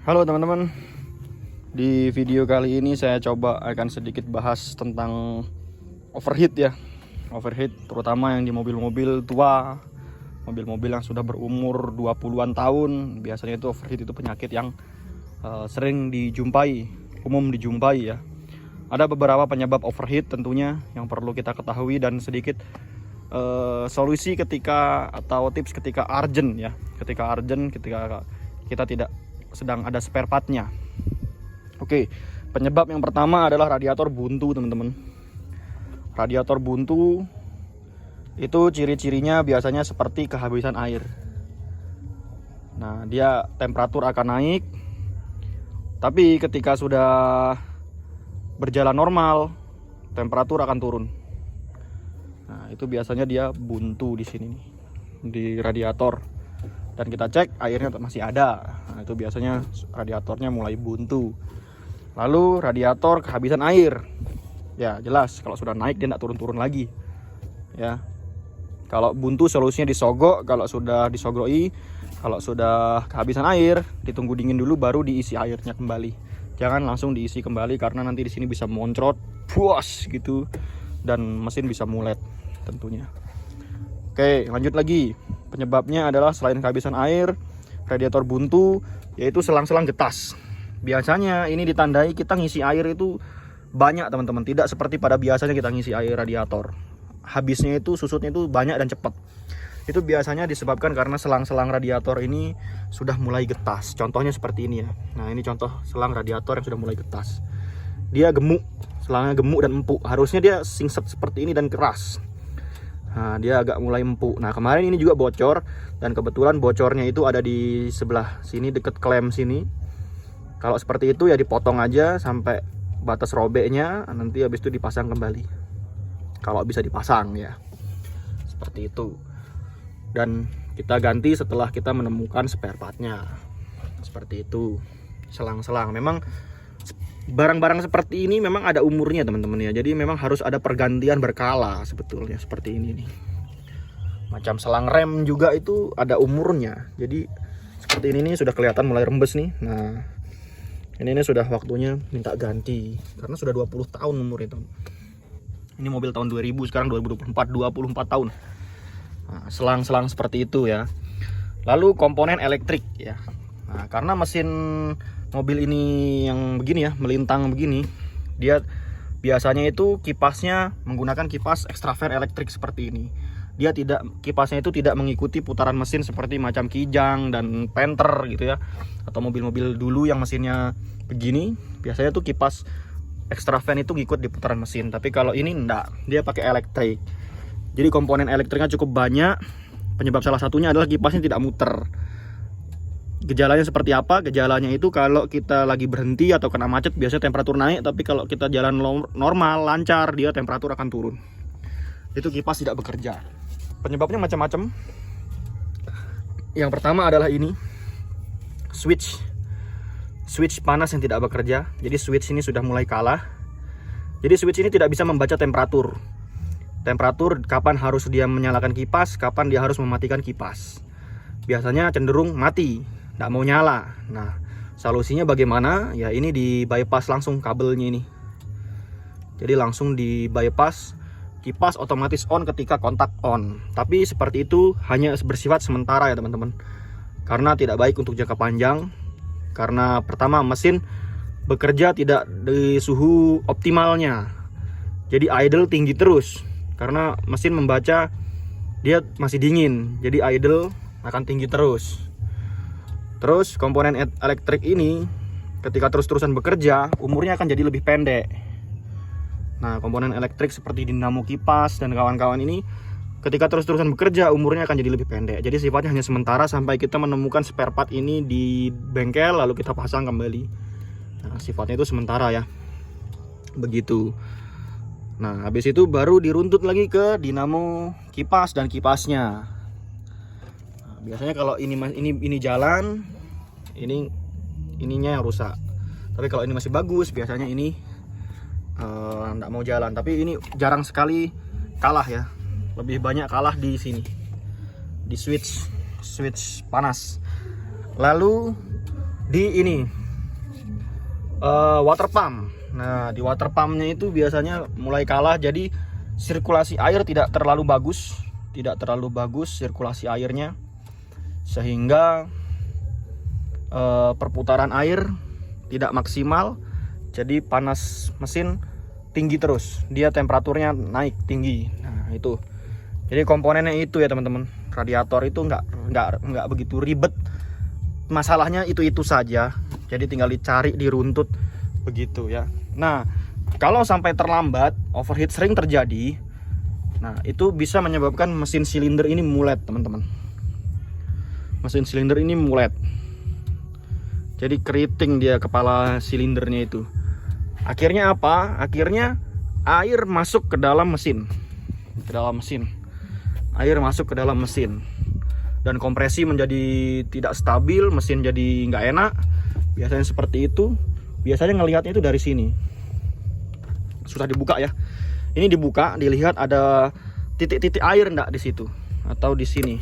Halo teman-teman, di video kali ini saya coba akan sedikit bahas tentang overheat ya. Overheat terutama yang di mobil-mobil tua, mobil-mobil yang sudah berumur 20-an tahun. Biasanya itu overheat itu penyakit yang sering dijumpai, umum dijumpai ya. Ada beberapa penyebab overheat tentunya yang perlu kita ketahui dan sedikit solusi ketika atau tips ketika urgent ya. Ketika kita tidak sedang ada spare partnya. Oke, penyebab yang pertama adalah radiator buntu teman-teman. Radiator buntu itu ciri-cirinya biasanya seperti kehabisan air. Nah, dia temperatur akan naik, tapi ketika sudah berjalan normal, temperatur akan turun. Nah, itu biasanya dia buntu di sini nih, di radiator. Dan kita cek airnya masih ada. Nah, itu biasanya radiatornya mulai buntu. Lalu radiator kehabisan air. Ya jelas kalau sudah naik dia tidak turun-turun lagi. Ya. Kalau buntu solusinya disogok. Kalau sudah disogoi, kalau sudah kehabisan air, ditunggu dingin dulu baru diisi airnya kembali. Jangan langsung diisi kembali karena nanti di sini bisa moncrot, puas gitu, dan mesin bisa mulet tentunya. Oke, lanjut lagi. Penyebabnya adalah selain kehabisan air, radiator buntu, yaitu selang-selang getas. Biasanya ini ditandai kita ngisi air itu banyak teman-teman. Tidak seperti pada biasanya kita ngisi air radiator. Habisnya itu, susutnya itu banyak dan cepat. Itu biasanya disebabkan karena selang-selang radiator ini sudah mulai getas. Contohnya seperti ini ya. Nah, ini contoh selang radiator yang sudah mulai getas. Dia gemuk, selangnya gemuk dan empuk. Harusnya dia singset seperti ini dan keras. Nah, dia agak mulai empuk. Nah, kemarin ini juga bocor. Dan kebetulan bocornya itu ada di sebelah sini, deket klem sini. Kalau seperti itu ya dipotong aja sampai batas robeknya. Nanti habis itu dipasang kembali. Kalau bisa dipasang ya. Seperti itu. Dan kita ganti setelah kita menemukan spare partnya. Seperti itu. Selang-selang. Memang barang-barang seperti ini memang ada umurnya teman-teman ya. Jadi memang harus ada pergantian berkala sebetulnya seperti ini nih. Macam selang rem juga itu ada umurnya. Jadi seperti ini nih sudah kelihatan mulai rembes nih. Nah, ini sudah waktunya minta ganti karena sudah 20 tahun umur itu. Ini mobil tahun 2000, sekarang 2024, 24 tahun. Nah, selang-selang seperti itu ya. Lalu komponen elektrik ya. Nah, karena mesin mobil ini yang begini ya, melintang begini, dia biasanya itu kipasnya menggunakan kipas extra fan elektrik seperti ini. Kipasnya itu tidak mengikuti putaran mesin seperti macam Kijang dan Panther gitu ya, atau mobil-mobil dulu yang mesinnya begini. Biasanya tuh kipas extra fan itu ngikut di putaran mesin, tapi kalau ini enggak, dia pakai elektrik. Jadi komponen elektriknya cukup banyak. Penyebab salah satunya adalah kipasnya tidak muter. Gejalanya seperti apa? Gejalanya itu kalau kita lagi berhenti atau kena macet biasanya temperatur naik, tapi kalau kita jalan normal, lancar, dia temperatur akan turun. Itu kipas tidak bekerja. Penyebabnya macam-macam. Yang pertama adalah ini. Switch panas yang tidak bekerja. Jadi switch ini sudah mulai kalah. Jadi switch ini tidak bisa membaca temperatur. Temperatur kapan harus dia menyalakan kipas, kapan dia harus mematikan kipas. Biasanya cenderung mati, tidak mau nyala. Nah, solusinya bagaimana? Ya ini di bypass langsung kabelnya ini. Jadi langsung di bypass, kipas otomatis on ketika kontak on. Tapi seperti itu hanya bersifat sementara ya teman-teman. Karena tidak baik untuk jangka panjang. Karena pertama mesin bekerja tidak di suhu optimalnya. Jadi idle tinggi terus. Karena mesin membaca dia masih dingin. Jadi idle akan tinggi terus. Terus komponen elektrik ini ketika terus-terusan bekerja, umurnya akan jadi lebih pendek. Nah, komponen elektrik seperti dinamo kipas dan kawan-kawan ini ketika terus-terusan bekerja, umurnya akan jadi lebih pendek. Jadi sifatnya hanya sementara sampai kita menemukan spare part ini di bengkel lalu kita pasang kembali. Nah, sifatnya itu sementara ya. Begitu. Nah, habis itu baru diruntut lagi ke dinamo kipas dan kipasnya. Biasanya kalau ini jalan, ininya yang rusak. Tapi kalau ini masih bagus, biasanya ini nggak mau jalan. Tapi ini jarang sekali kalah ya. Lebih banyak kalah di sini, di switch panas. Lalu di ini water pump. Nah, di water pumpnya itu biasanya mulai kalah, jadi sirkulasi air tidak terlalu bagus sirkulasi airnya, sehingga perputaran air tidak maksimal, jadi panas mesin tinggi terus, dia temperaturnya naik tinggi. Nah itu, jadi komponennya itu ya teman-teman. Radiator itu nggak begitu ribet, masalahnya itu saja, jadi tinggal dicari, diruntut begitu ya. Nah, kalau sampai terlambat, overheat sering terjadi. Nah, itu bisa menyebabkan mesin silinder ini mulet, teman-teman. Mesin silinder ini mulet. Jadi keriting dia kepala silindernya itu. Akhirnya apa? Akhirnya air masuk ke dalam mesin. Air masuk ke dalam mesin. Dan kompresi menjadi tidak stabil, mesin jadi nggak enak. Biasanya seperti itu. Biasanya ngelihatnya itu dari sini. Susah dibuka ya. Ini dibuka, dilihat ada titik-titik air enggak di situ atau di sini.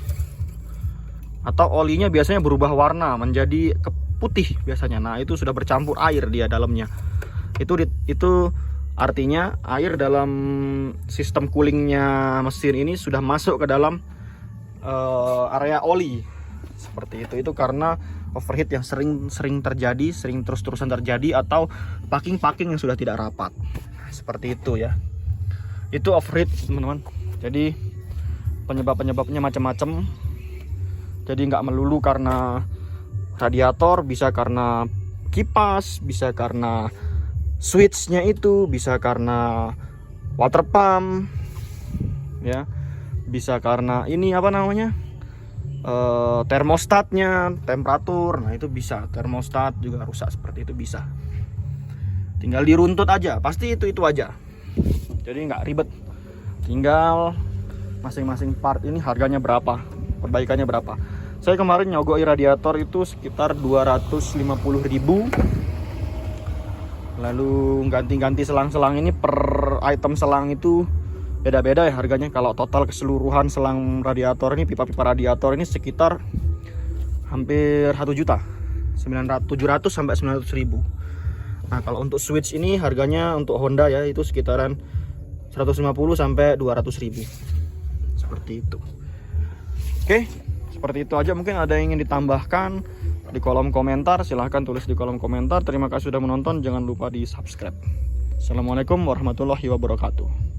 Atau olinya biasanya berubah warna menjadi putih biasanya. Nah, itu sudah bercampur air dia dalamnya. Itu artinya air dalam sistem coolingnya mesin ini sudah masuk ke dalam area oli. Seperti itu. Itu karena overheat yang sering terjadi, sering terus-terusan terjadi, atau packing yang sudah tidak rapat. Seperti itu ya. Itu overheat, teman-teman. Jadi penyebabnya macam-macam. Jadi nggak melulu karena radiator, bisa karena kipas, bisa karena switchnya itu, bisa karena water pump ya, bisa karena ini apa namanya, termostatnya, temperatur. Nah itu bisa, termostat juga rusak seperti itu bisa. Tinggal diruntut aja, pasti itu aja. Jadi nggak ribet. Tinggal masing-masing part ini harganya berapa, perbaikannya berapa. Saya kemarin nyogok radiator itu sekitar 250.000. Lalu ganti-ganti selang-selang ini, per item selang itu beda-beda ya harganya. Kalau total keseluruhan selang radiator ini, pipa-pipa radiator ini sekitar hampir 1 juta, 700 sampai 900.000. Nah, kalau untuk switch ini harganya untuk Honda ya itu sekitaran 150 sampai 200.000. Seperti itu. Oke, seperti itu aja. Mungkin ada yang ingin ditambahkan di kolom komentar, silahkan tulis di kolom komentar. Terima kasih sudah menonton, jangan lupa di subscribe. Assalamualaikum warahmatullahi wabarakatuh.